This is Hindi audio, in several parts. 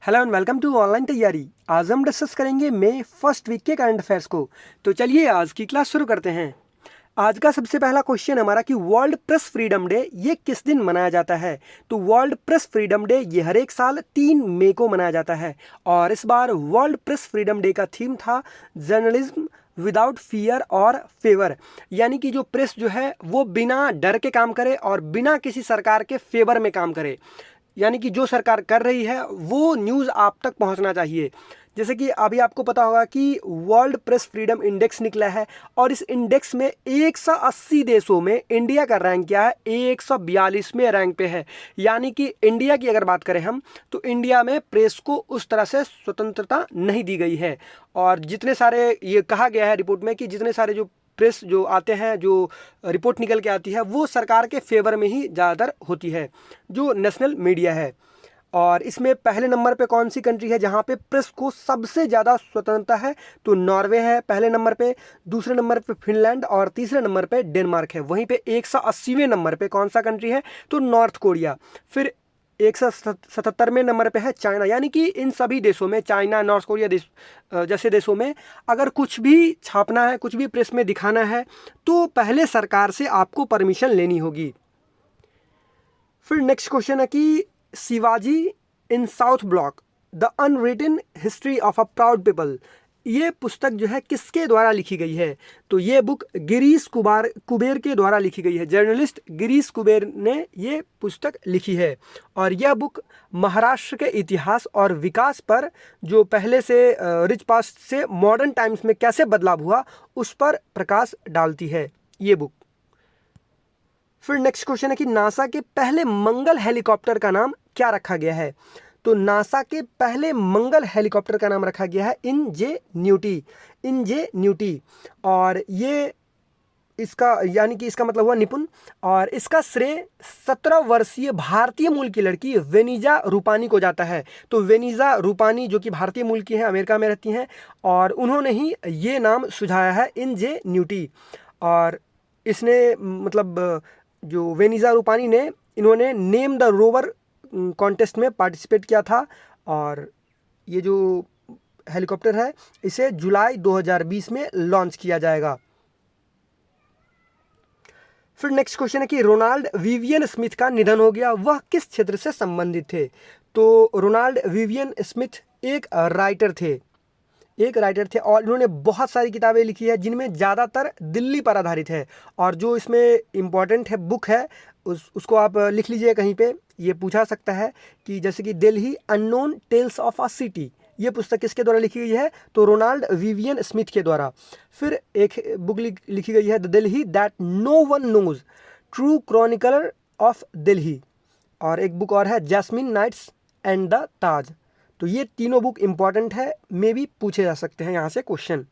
Hello and welcome to online Tayyari. आज हम डिस्कस करेंगे मई फर्स्ट वीक के करंट अफेयर्स को। तो चलिए आज की क्लास शुरू करते हैं। आज का सबसे पहला क्वेश्चन हमारा कि वर्ल्ड प्रेस फ्रीडम डे ये किस दिन मनाया जाता है। तो वर्ल्ड प्रेस फ्रीडम डे ये हर एक साल 3 मई को मनाया जाता है और इस बार वर्ल्ड प्रेस फ्रीडम डे का थीम था जर्नलिज्म विदाउट फियर और फेवर, यानी कि जो प्रेस जो है वो बिना डर के काम करे और बिना किसी सरकार के फेवर में काम करे, यानी कि जो सरकार कर रही है वो न्यूज़ आप तक पहुंचना चाहिए। जैसे कि अभी आपको पता होगा कि वर्ल्ड प्रेस फ्रीडम इंडेक्स निकला है और इस इंडेक्स में 180 देशों में इंडिया का रैंक क्या है, 142वें रैंक पे है। यानी कि इंडिया की अगर बात करें हम तो इंडिया में प्रेस को उस तरह से स्वतंत्रता नहीं दी गई है। और जितने सारे ये कहा गया है रिपोर्ट में कि जितने सारे जो प्रेस जो आते हैं, जो रिपोर्ट निकल के आती है वो सरकार के फेवर में ही ज़्यादातर होती है, जो नेशनल मीडिया है। और इसमें पहले नंबर पे कौन सी कंट्री है जहाँ पे प्रेस को सबसे ज़्यादा स्वतंत्रता है, तो नॉर्वे है पहले नंबर पे, दूसरे नंबर पे फिनलैंड और तीसरे नंबर पे डेनमार्क है। वहीं पे 180वें नंबर पे कौन सा कंट्री है, तो नॉर्थ कोरिया। फिर 177वें नंबर पे है चाइना। यानी कि इन सभी देशों में, चाइना, नॉर्थ कोरिया जैसे देशों में अगर कुछ भी छापना है, कुछ भी प्रेस में दिखाना है तो पहले सरकार से आपको परमिशन लेनी होगी। फिर नेक्स्ट क्वेश्चन है कि Shivaji in South Block the unwritten history of a proud people, ये पुस्तक जो है किसके द्वारा लिखी गई है। तो ये बुक गिरीश कुबेर के द्वारा लिखी गई है। जर्नलिस्ट गिरीश कुबेर ने ये पुस्तक लिखी है और यह बुक महाराष्ट्र के इतिहास और विकास पर, जो पहले से रिच पास्ट से मॉडर्न टाइम्स में कैसे बदलाव हुआ, उस पर प्रकाश डालती है ये बुक। फिर नेक्स्ट क्वेश्चन है कि नासा के पहले मंगल हेलीकॉप्टर का नाम क्या रखा गया है। तो नासा के पहले मंगल हेलीकॉप्टर का नाम रखा गया है इनजेन्यूटी। और ये इसका यानी कि इसका मतलब हुआ निपुण। और इसका श्रेय 17 वर्षीय भारतीय मूल की लड़की वेनिजा रूपानी को जाता है। तो वेनिजा रूपानी जो कि भारतीय मूल की हैं, अमेरिका में रहती हैं, और उन्होंने ही ये नाम सुझाया है इनजेन्यूटी। और इसने मतलब जो वेनिजा रूपानी ने, इन्होंने नेम द रोवर कॉन्टेस्ट में पार्टिसिपेट किया था। और ये जो हेलीकॉप्टर है इसे जुलाई 2020 में लॉन्च किया जाएगा। फिर नेक्स्ट क्वेश्चन है कि रोनाल्ड विवियन स्मिथ का निधन हो गया, वह किस क्षेत्र से संबंधित थे। तो रोनाल्ड विवियन स्मिथ एक राइटर थे और इन्होंने बहुत सारी किताबें लिखी है जिनमें ज़्यादातर दिल्ली पर आधारित है। और जो इसमें इम्पॉर्टेंट है बुक है उसको आप लिख लीजिए कहीं पे। ये पूछा सकता है कि जैसे कि Delhi unknown tales of a city, ये पुस्तक किसके द्वारा लिखी गई है, तो रोनाल्ड विवियन स्मिथ के द्वारा। फिर एक बुक लिखी गई है the Delhi that no one knows, true chronicler of Delhi. और एक बुक और है jasmine nights and the Taj. तो ये तीनों बुक इंपॉर्टेंट है, मे भी पूछे जा सकते हैं यहाँ से क्वेश्चन।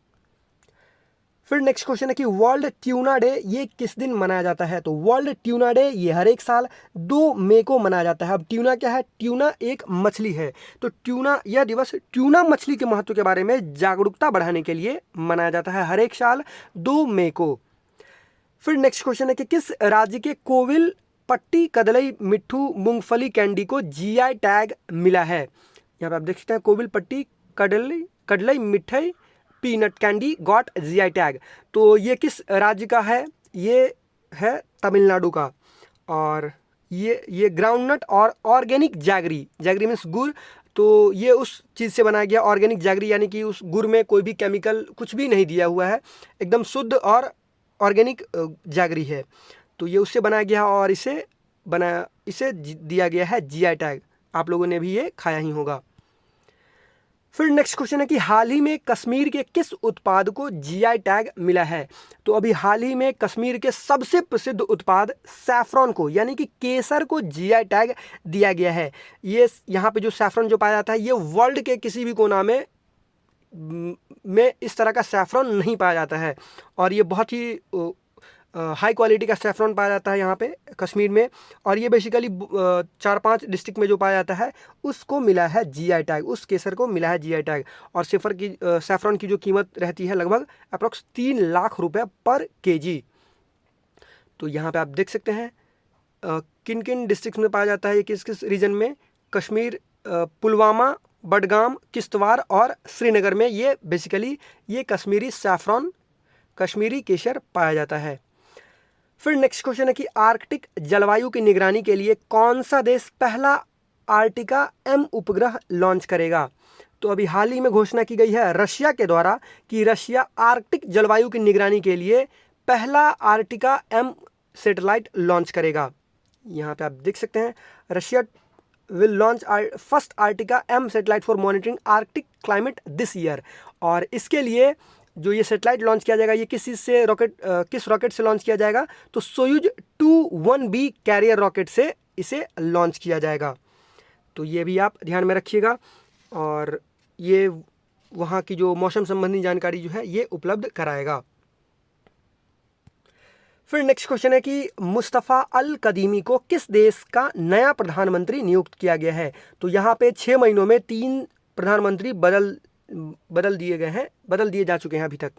फिर नेक्स्ट क्वेश्चन है कि वर्ल्ड ट्यूना डे ये किस दिन मनाया जाता है। तो वर्ल्ड ट्यूना डे ये हर एक साल 2 मई को मनाया जाता है। अब ट्यूना क्या है, ट्यूना एक मछली है। तो ट्यूना, यह दिवस ट्यूना मछली के महत्व के बारे में जागरूकता बढ़ाने के लिए मनाया जाता है हर एक साल 2 मई को। फिर नेक्स्ट क्वेश्चन है कि किस राज्य के कोविल पट्टी कदलई मिट्ठू मूंगफली कैंडी को जीआई टैग मिला है। यहाँ पे आप देख सकते हैं कोविल पट्टी कडलई कडलई मिठाई peanut candy got GI tag. तो ये किस राज्य का है, ये है तमिलनाडु का। और ये ग्राउंडनट और ऑर्गेनिक जैगरी, जैगरी मीन्स गुड़, तो ये उस चीज़ से बनाया गया ऑर्गेनिक जैगरी, यानी कि उस गुड़ में कोई भी केमिकल कुछ भी नहीं दिया हुआ है, एकदम शुद्ध और ऑर्गेनिक जैगरी है। तो ये उससे बनाया गया और इसे दिया गया है जीआई टैग। आप लोगों ने भी ये खाया ही होगा। फिर नेक्स्ट क्वेश्चन है कि हाल ही में कश्मीर के किस उत्पाद को जीआई टैग मिला है। तो अभी हाल ही में कश्मीर के सबसे प्रसिद्ध उत्पाद सैफरॉन को, यानी कि केसर को जीआई टैग दिया गया है। ये यहाँ पे जो सैफरॉन जो पाया जाता है ये वर्ल्ड के किसी भी कोना में इस तरह का सैफरॉन नहीं पाया जाता है। और ये बहुत ही हाई क्वालिटी का सैफरॉन पाया जाता है यहाँ पे कश्मीर में। और ये बेसिकली 4-5 डिस्ट्रिक्ट में जो पाया जाता है उसको मिला है जीआई टैग, उस केसर को मिला है जीआई टैग। और सैफरॉन की जो कीमत रहती है लगभग अप्रॉक्स 3 लाख रुपए पर केजी। तो यहाँ पे आप देख सकते हैं किन किन डिस्ट्रिक्ट में पाया जाता है, ये किस किस रीजन में, कश्मीर, पुलवामा, बडगाम, किश्तवाड़ और श्रीनगर में ये बेसिकली ये कश्मीरी सैफरॉन, कश्मीरी केसर पाया जाता है। फिर नेक्स्ट क्वेश्चन है कि आर्कटिक जलवायु की निगरानी के लिए कौन सा देश पहला आर्टिका M उपग्रह लॉन्च करेगा? तो अभी हाल ही में घोषणा की गई है रशिया के द्वारा कि रशिया आर्कटिक जलवायु की निगरानी के लिए पहला आर्टिका M सैटेलाइट लॉन्च करेगा। यहाँ पे आप देख सकते हैं Russia will launch first Ertiga M satellite for monitoring Arctic climate this year. और इसके लिए जो ये सैटेलाइट लॉन्च किया जाएगा ये किस रॉकेट से लॉन्च किया जाएगा? तो सोयूज 21B कैरियर रॉकेट से इसे लॉन्च किया जाएगा। तो ये भी आप ध्यान में रखिएगा और ये वहाँ की जो मौसम संबंधी जानकारी जो है ये उपलब्ध कराएगा। फिर नेक्स्ट क्वेश्चन है कि मुस्तफ़ा अल कदीमी को किस देश का नया प्रधानमंत्री नियुक्त किया गया है? तो यहाँ पे 6 महीनों में 3 प्रधानमंत्री बदल दिए जा चुके हैं अभी तक,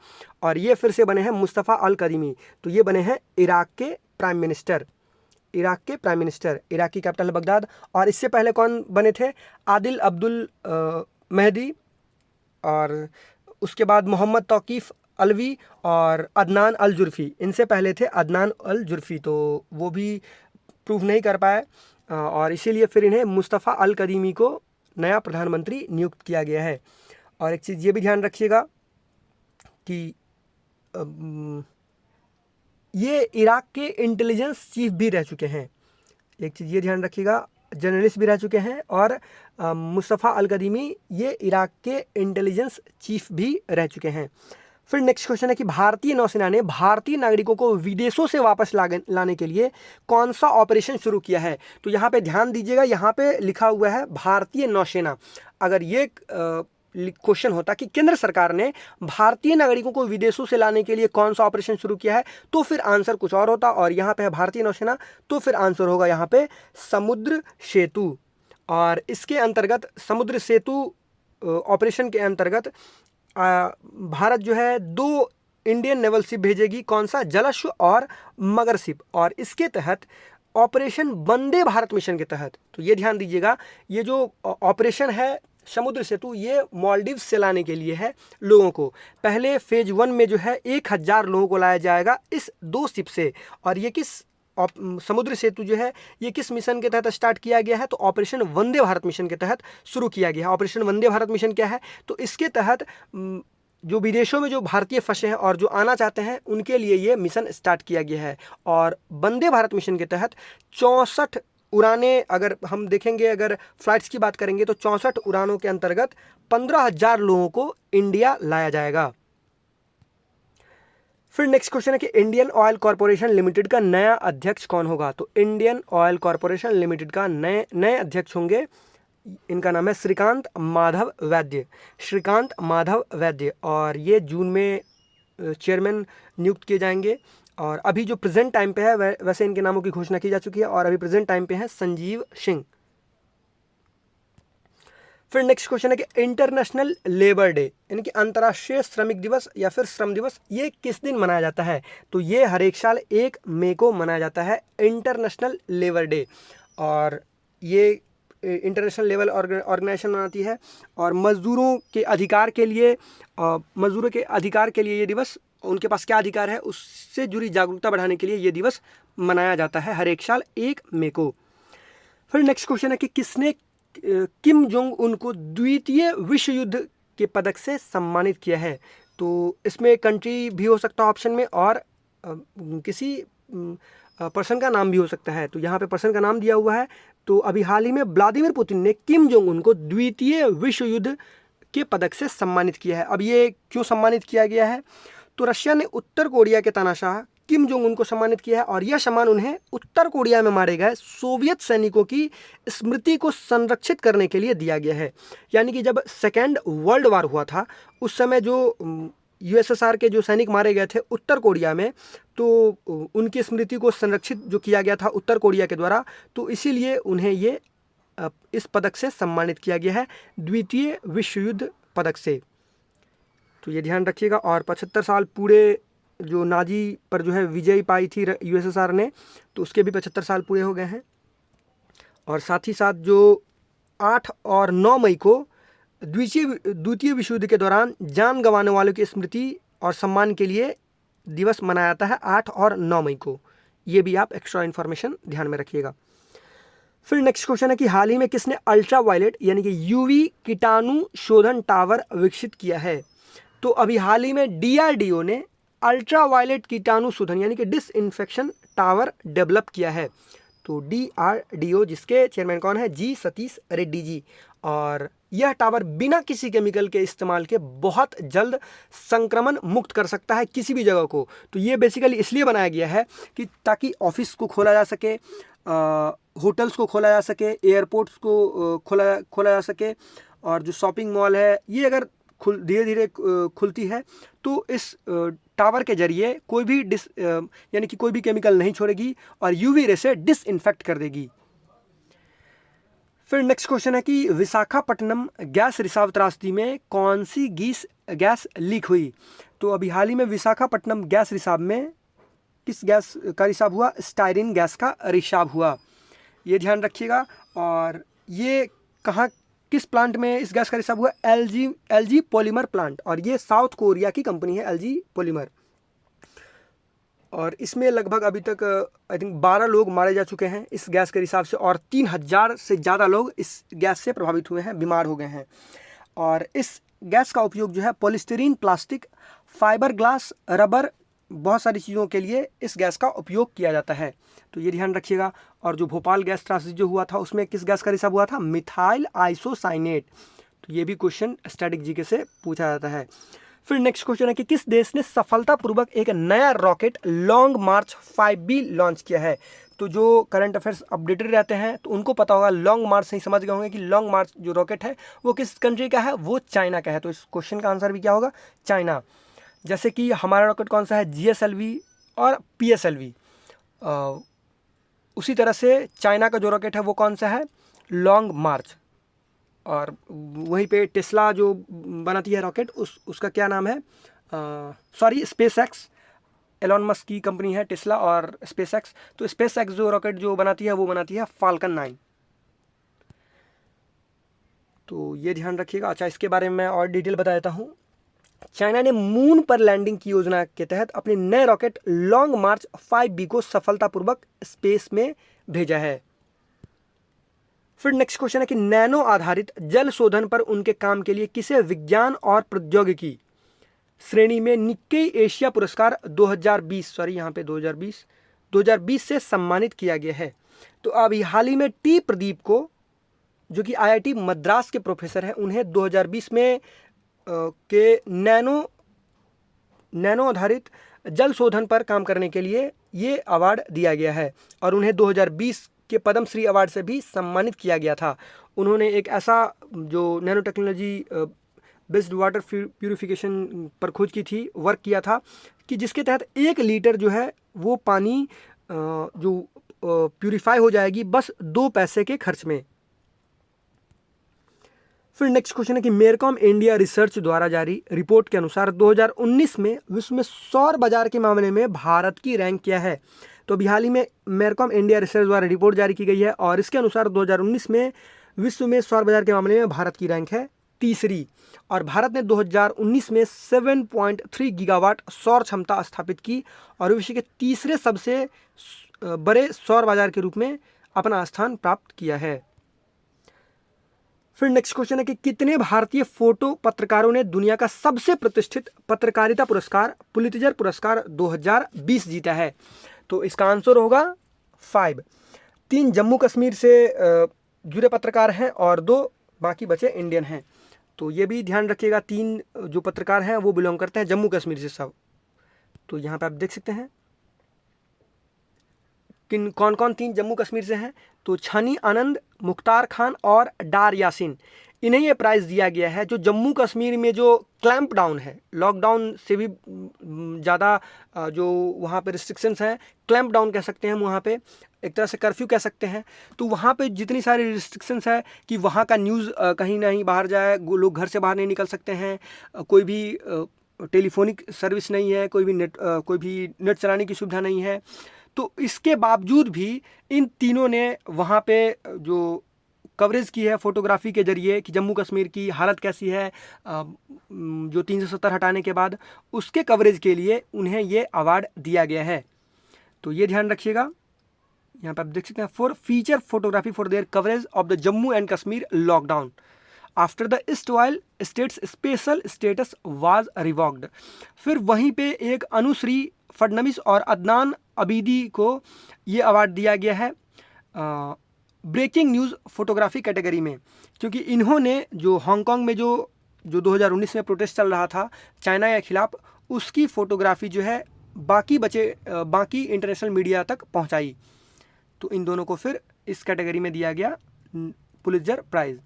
और ये फिर से बने हैं मुस्तफ़ा अल कदीमी। तो ये बने हैं इराक के प्राइम मिनिस्टर, इराक की कैपिटल बगदाद। और इससे पहले कौन बने थे? आदिल अब्दुल मेहदी, और उसके बाद मोहम्मद तौकीफ़ अलवी और अदनान अल जुर्फ़ी। इनसे पहले थे अदनान अल जुर्फ़ी, तो वो भी प्रूव नहीं कर पाए और इसीलिए फिर इन्हें मुस्तफ़ा अल कदीमी को नया प्रधानमंत्री नियुक्त किया गया है। और एक चीज़ ये भी ध्यान रखिएगा कि ये इराक के इंटेलिजेंस चीफ भी रह चुके हैं। एक चीज़ ये ध्यान रखिएगा, जर्नलिस्ट भी रह चुके हैं, और मुस्तफ़ा अल कदीमी ये इराक के इंटेलिजेंस चीफ भी रह चुके हैं। फिर नेक्स्ट क्वेश्चन है कि भारतीय नौसेना ने भारतीय नागरिकों को विदेशों से वापस लाने के लिए कौन सा ऑपरेशन शुरू किया है? तो यहाँ पे ध्यान दीजिएगा, यहाँ पे लिखा हुआ है भारतीय नौसेना। अगर ये क्वेश्चन होता कि केंद्र सरकार ने भारतीय नागरिकों को विदेशों से लाने के लिए कौन सा ऑपरेशन शुरू किया है, तो फिर आंसर कुछ और होता, और यहाँ पे है भारतीय नौसेना, तो फिर आंसर होगा यहाँ पे समुद्र सेतु। और इसके अंतर्गत समुद्र सेतु ऑपरेशन के अंतर्गत भारत जो है 2 इंडियन नेवल शिप भेजेगी, कौन सा? जलश्व और मगर शिप, और इसके तहत ऑपरेशन वंदे भारत मिशन के तहत। तो ये ध्यान दीजिएगा, ये जो ऑपरेशन है समुद्र सेतु ये मालदीव से लाने के लिए है लोगों को। पहले फेज 1 में जो है 1000 लोगों को लाया जाएगा इस 2 शिप से। और ये किस समुद्र सेतु जो है ये किस मिशन के तहत स्टार्ट किया गया है? तो ऑपरेशन वंदे भारत मिशन के तहत शुरू किया गया है। ऑपरेशन वंदे भारत मिशन क्या है? तो इसके तहत जो विदेशों में जो भारतीय फंसे हैं और जो आना चाहते हैं उनके लिए ये मिशन स्टार्ट किया गया है। और वंदे भारत मिशन के तहत 64 उड़ानें, अगर हम देखेंगे, अगर फ्लाइट्स की बात करेंगे तो 64 उड़ानों के अंतर्गत 15,000 लोगों को इंडिया लाया जाएगा। फिर नेक्स्ट क्वेश्चन है कि इंडियन ऑयल कॉरपोरेशन लिमिटेड का नया अध्यक्ष कौन होगा? तो इंडियन ऑयल कॉरपोरेशन लिमिटेड का नए अध्यक्ष होंगे, इनका नाम है श्रीकांत माधव वैद्य, और ये जून में चेयरमैन नियुक्त किए जाएंगे। और अभी जो प्रेजेंट टाइम पे है वैसे इनके नामों की घोषणा की जा चुकी है, और अभी प्रेजेंट टाइम पे है संजीव सिंह। फिर नेक्स्ट क्वेश्चन है कि इंटरनेशनल लेबर डे यानी कि अंतर्राष्ट्रीय श्रमिक दिवस या फिर श्रम दिवस ये किस दिन मनाया जाता है? तो ये हर एक साल 1 मई को मनाया जाता है इंटरनेशनल लेबर डे। और ये इंटरनेशनल लेबर ऑर्गेनाइजेशन मनाती है, और मजदूरों के अधिकार के लिए ये दिवस, उनके पास क्या अधिकार है उससे जुड़ी जागरूकता बढ़ाने के लिए ये दिवस मनाया जाता है हर एक साल 1 मई को। फिर नेक्स्ट क्वेश्चन है कि किसने किम जोंग उन को द्वितीय विश्व युद्ध के पदक से सम्मानित किया है? तो इसमें कंट्री भी हो सकता है ऑप्शन में, और किसी पर्सन का नाम भी हो सकता है। तो यहाँ पे पर्सन का नाम दिया हुआ है। तो अभी हाल ही में व्लादिमीर पुतिन ने किम जोंग उन को द्वितीय विश्व युद्ध के पदक से सम्मानित किया है। अब ये क्यों सम्मानित किया गया है? तो रशिया ने उत्तर कोरिया के तानाशाह किम जोंग उन को सम्मानित किया है, और यह सम्मान उन्हें उत्तर कोरिया में मारे गए सोवियत सैनिकों की स्मृति को संरक्षित करने के लिए दिया गया है। यानी कि जब सेकेंड वर्ल्ड वार हुआ था उस समय जो यूएसएसआर के जो सैनिक मारे गए थे उत्तर कोरिया में, तो उनकी स्मृति को संरक्षित जो किया गया था उत्तर कोरिया के द्वारा, तो इसीलिए उन्हें ये इस पदक से सम्मानित किया गया है, द्वितीय विश्व युद्ध पदक से। तो ये ध्यान रखिएगा। और 75 साल पूरे जो नाजी पर जो है विजय पाई थी यूएसएसआर ने, तो उसके भी 75 साल पूरे हो गए हैं। और साथ ही साथ जो 8 और 9 मई को द्वितीय विश्व युद्ध के दौरान जान गंवाने वालों की स्मृति और सम्मान के लिए दिवस मनाया जाता है 8 और 9 मई को। ये भी आप एक्स्ट्रा इन्फॉर्मेशन ध्यान में रखिएगा। फिर नेक्स्ट क्वेश्चन है कि हाल ही में किसने अल्ट्रा वायलेट यानी कि यूवी कीटाणु शोधन टावर विकसित किया है? तो अभी हाल ही में डीआरडीओ ने अल्ट्रा वायलेट कीटाणु शोधन यानी कि डिसइंफेक्शन टावर डेवलप किया है। तो डीआरडीओ जिसके चेयरमैन कौन है? जी सतीश रेड्डी जी। और यह टावर बिना किसी केमिकल के इस्तेमाल के बहुत जल्द संक्रमण मुक्त कर सकता है किसी भी जगह को। तो ये बेसिकली इसलिए बनाया गया है कि ताकि ऑफिस को खोला जा सके, होटल्स को खोला जा सके, एयरपोर्ट्स को खोला जा सके, और जो शॉपिंग मॉल है ये अगर धीरे धीरे खुलती है तो इस टावर के जरिए कोई भी यानी कि कोई भी केमिकल नहीं छोड़ेगी और यूवी रे से डिसइंफेक्ट कर देगी। फिर नेक्स्ट क्वेश्चन है कि विशाखापट्टनम गैस रिसाव त्रासदी में कौन सी गैस लीक हुई? तो अभी हाल ही में विशाखापट्टनम गैस रिसाव में किस गैस का रिसाव हुआ? स्टायरीन गैस का रिसाव हुआ, ये ध्यान रखिएगा। और ये कहाँ किस प्लांट में इस गैस का रिसाव हुआ? एलजी पॉलीमर प्लांट, और ये साउथ कोरिया की कंपनी है एलजी पॉलीमर। और इसमें लगभग अभी तक आई थिंक 12 लोग मारे जा चुके हैं इस गैस के रिसाव से, और 3000 से ज़्यादा लोग इस गैस से प्रभावित हुए हैं, बीमार हो गए हैं। और इस गैस का उपयोग जो है polystyrene, plastic, fibre glass, rubber, बहुत सारी चीज़ों के लिए इस गैस का उपयोग किया जाता है, तो ये ध्यान रखिएगा। और जो भोपाल गैस त्रासदी जो हुआ था उसमें किस गैस का रिसाव हुआ था? Methyl isocyanate. तो ये भी क्वेश्चन स्टैटिक जीके से पूछा जाता है। फिर नेक्स्ट क्वेश्चन है कि किस देश ने सफलतापूर्वक एक नया रॉकेट लॉन्ग मार्च 5B लॉन्च किया है? तो जो करंट अफेयर्स अपडेटेड रहते हैं तो उनको पता होगा, लॉन्ग मार्च से ही समझ गए होंगे कि लॉन्ग मार्च जो रॉकेट है वो किस कंट्री का है? वो चाइना का है। तो इस क्वेश्चन का आंसर भी क्या होगा? चाइना। जैसे कि हमारा रॉकेट कौन सा है? GSLV और PSLV। उसी तरह से चाइना का जो रॉकेट है वो कौन सा है? लॉन्ग मार्च। और वहीं पे टेस्ला जो बनाती है रॉकेट उसका क्या नाम है? Sorry, SpaceX. एलॉन मस्क की कंपनी है टेस्ला और स्पेसएक्स। तो स्पेसएक्स जो रॉकेट जो बनाती है वो बनाती है फाल्कन 9। तो ये ध्यान रखिएगा। अच्छा, इसके बारे में मैं और डिटेल बता देता हूँ। चाइना ने मून पर लैंडिंग की योजना के तहत अपने नए रॉकेट लॉन्ग मार्च 5B को सफलतापूर्वक स्पेस में भेजा है। फिर नेक्स्ट क्वेश्चन है कि नैनो आधारित जल शोधन पर उनके काम के लिए किसे विज्ञान और प्रौद्योगिकी श्रेणी में निक्केई एशिया पुरस्कार 2020 से सम्मानित किया गया है? तो अभी हाल ही में टी प्रदीप को, जो कि IIT मद्रास के प्रोफेसर हैं, उन्हें 2020 में के नैनो आधारित जल शोधन पर काम करने के लिए ये अवार्ड दिया गया है, और उन्हें 2020 के पद्मश्री अवार्ड से भी सम्मानित किया गया था। उन्होंने एक ऐसा जो nano technology based water purification पर खोज की थी, वर्क किया था, कि जिसके तहत 1 लीटर जो है वो पानी जो प्यूरिफाई हो जाएगी बस 2 पैसे के खर्च में। फिर नेक्स्ट क्वेश्चन है कि मेरकॉम इंडिया रिसर्च द्वारा जारी रिपोर्ट के अनुसार 2019 में विश्व में सौर बाजार के मामले में भारत की रैंक क्या है? तो अभी हाल ही में मेरकॉम इंडिया रिसर्च द्वारा रिपोर्ट जारी की गई है, और इसके अनुसार 2019 में विश्व में सौर बाजार के मामले में भारत की रैंक है 3री, और भारत ने 2019 में 7.3 गीगावाट सौर क्षमता स्थापित की और विश्व के तीसरे सबसे बड़े सौर बाजार के रूप में अपना स्थान प्राप्त किया है। फिर नेक्स्ट क्वेश्चन है कि कितने भारतीय फोटो पत्रकारों ने दुनिया का सबसे प्रतिष्ठित पत्रकारिता पुरस्कार पुलित्जर पुरस्कार 2020 जीता है? तो इसका आंसर होगा 5। 3 जम्मू कश्मीर से जुड़े पत्रकार हैं और 2 बाकी बचे इंडियन हैं। तो ये भी ध्यान रखिएगा, 3 जो पत्रकार हैं वो बिलोंग करते हैं जम्मू कश्मीर से सब। तो यहाँ पे आप देख सकते हैं कौन कौन 3 जम्मू कश्मीर से हैं। तो छानी आनंद, मुख्तार खान और डार यासिन, इन्हें ये प्राइज़ दिया गया है। जो जम्मू कश्मीर में जो क्लैंप डाउन है, लॉकडाउन से भी ज़्यादा जो वहाँ पे रिस्ट्रिक्शंस हैं, क्लैंप डाउन कह सकते हैं हम, वहाँ पे एक तरह से कर्फ्यू कह सकते हैं। तो वहाँ पे जितनी सारी रिस्ट्रिक्शंस है कि वहाँ का न्यूज़ कहीं नहीं बाहर जाए, लोग घर से बाहर नहीं निकल सकते हैं, कोई भी टेलीफोनिक सर्विस नहीं है, कोई भी नेट चलाने की सुविधा नहीं है। तो इसके बावजूद भी इन तीनों ने वहाँ पे जो कवरेज की है फोटोग्राफी के जरिए कि जम्मू कश्मीर की हालत कैसी है जो 370 हटाने के बाद, उसके कवरेज के लिए उन्हें ये अवार्ड दिया गया है। तो ये ध्यान रखिएगा। यहाँ पर आप देख सकते हैं for feature photography for their coverage of the Jammu and Kashmir lockdown after the erstwhile state's special status was revoked. फिर वहीं पे एक अनुश्री फडनवीस और अदनान अबीदी को ये अवार्ड दिया गया है ब्रेकिंग न्यूज़ फोटोग्राफी कैटेगरी में, क्योंकि इन्होंने जो हांगकांग में जो 2019 में प्रोटेस्ट चल रहा था चाइना के खिलाफ, उसकी फ़ोटोग्राफी जो है बाकी इंटरनेशनल मीडिया तक पहुंचाई। तो इन दोनों को फिर इस कैटेगरी में दिया गया पुलित्जर प्राइज़।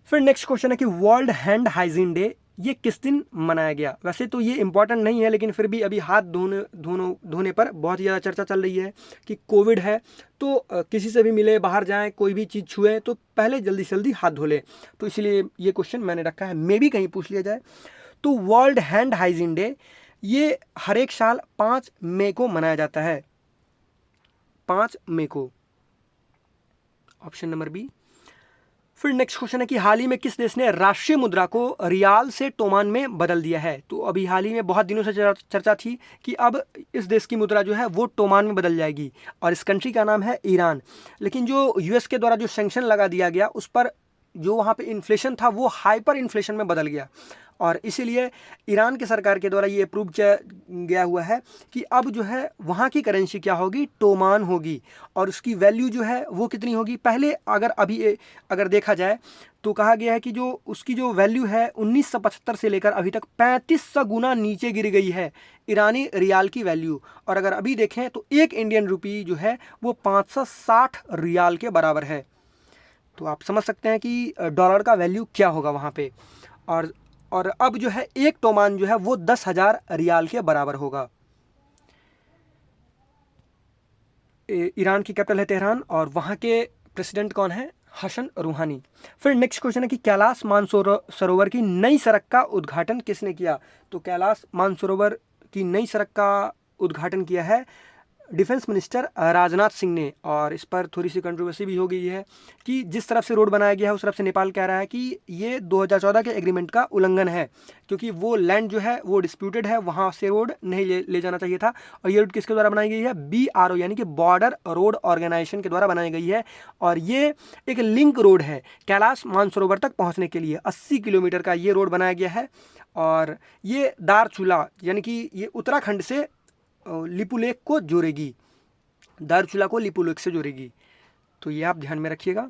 फिर नेक्स्ट क्वेश्चन है कि वर्ल्ड हैंड हाइजीन डे ये किस दिन मनाया गया। वैसे तो ये इंपॉर्टेंट नहीं है, लेकिन फिर भी अभी हाथ धोने पर बहुत ज़्यादा चर्चा चल रही है कि कोविड है, तो किसी से भी मिले, बाहर जाएं, कोई भी चीज़ छुए तो पहले जल्दी से जल्दी हाथ धो लें। तो इसलिए ये क्वेश्चन मैंने रखा है, मे भी कहीं पूछ लिया जाए। तो वर्ल्ड हैंड हाइजीन डे ये हर एक साल 5 मई को मनाया जाता है, 5 मई को, ऑप्शन नंबर बी। फिर नेक्स्ट क्वेश्चन है कि हाल ही में किस देश ने राष्ट्रीय मुद्रा को रियाल से टोमान में बदल दिया है। तो अभी हाल ही में बहुत दिनों से चर्चा थी कि अब इस देश की मुद्रा जो है वो टोमान में बदल जाएगी, और इस कंट्री का नाम है ईरान। लेकिन जो यूएस के द्वारा जो सैंक्शन लगा दिया गया, उस पर जो वहाँ पे इन्फ्लेशन था वो हाइपर इन्फ्लेशन में बदल गया, और इसीलिए ईरान की सरकार के द्वारा ये अप्रूव किया गया हुआ है कि अब जो है वहाँ की करेंसी क्या होगी, टोमान होगी, और उसकी वैल्यू जो है वो कितनी होगी। पहले अगर देखा जाए तो कहा गया है कि जो उसकी जो वैल्यू है 1975 से लेकर अभी तक 3500 गुना नीचे गिर गई है ईरानी रियाल की वैल्यू। और अगर अभी देखें तो 1 इंडियन रुपी जो है वो 560 रियाल के बराबर है। तो आप समझ सकते हैं कि डॉलर का वैल्यू क्या होगा वहाँ पे। और अब जो है एक टोमान जो है वो 10,000 रियाल के बराबर होगा। ईरान की कैपिटल है तेहरान, और वहाँ के प्रेसिडेंट कौन है, हसन रूहानी। फिर नेक्स्ट क्वेश्चन है कि कैलाश मानसरोवर की नई सड़क का उद्घाटन किसने किया। तो कैलाश मानसरोवर की नई सड़क का उद्घाटन किया है डिफेंस मिनिस्टर राजनाथ सिंह ने, और इस पर थोड़ी सी कंट्रोवर्सी भी हो गई है कि जिस तरफ से रोड बनाया गया है उस तरफ से नेपाल कह रहा है कि ये 2014 के एग्रीमेंट का उल्लंघन है, क्योंकि वो लैंड जो है वो डिस्प्यूटेड है, वहाँ से रोड नहीं ले जाना चाहिए था। और ये रोड किसके द्वारा बनाई गई है, BRO यानी कि बॉर्डर रोड ऑर्गेनाइजेशन के द्वारा बनाई गई है, और ये एक लिंक रोड है कैलाश मानसरोवर तक पहुँचने के लिए। 80 किलोमीटर का ये रोड बनाया गया है, और ये दारचूला यानी कि ये उत्तराखंड से लिपुलेख को जोड़ेगी, दारचूला को लिपुलेख से जोड़ेगी। तो ये आप ध्यान में रखिएगा।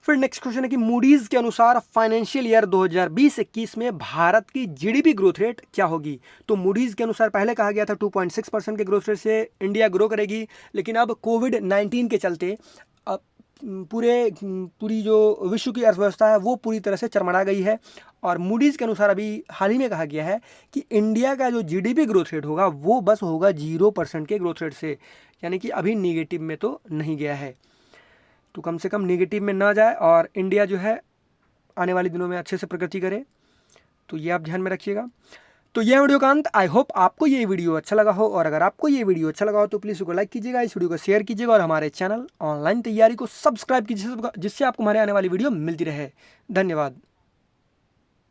फिर नेक्स्ट क्वेश्चन है कि मूडीज के अनुसार फाइनेंशियल ईयर 2020-21 में भारत की जीडीपी ग्रोथ रेट क्या होगी। तो मूडीज के अनुसार पहले कहा गया था 2.6% के ग्रोथ रेट से इंडिया ग्रो करेगी, लेकिन अब कोविड-19 के चलते अब पूरी जो विश्व की अर्थव्यवस्था है वो पूरी तरह से चरमरा गई है, और मूडीज़ के अनुसार अभी हाल ही में कहा गया है कि इंडिया का जो जीडीपी ग्रोथ रेट होगा वो बस होगा 0% के ग्रोथ रेट से, यानी कि अभी निगेटिव में तो नहीं गया है। तो कम से कम निगेटिव में ना जाए, और इंडिया जो है आने वाले दिनों में अच्छे से प्रगति करे। तो ये आप ध्यान में रखिएगा। तो यह वीडियो का अंत। आई होप आपको ये वीडियो अच्छा लगा हो, और अगर आपको ये वीडियो अच्छा लगा हो तो प्लीज़ इसको लाइक कीजिएगा, इस वीडियो को शेयर कीजिएगा, और हमारे चैनल ऑनलाइन तैयारी को सब्सक्राइब कीजिए, जिससे आपको हमारे आने वाली वीडियो मिलती रहे। धन्यवाद।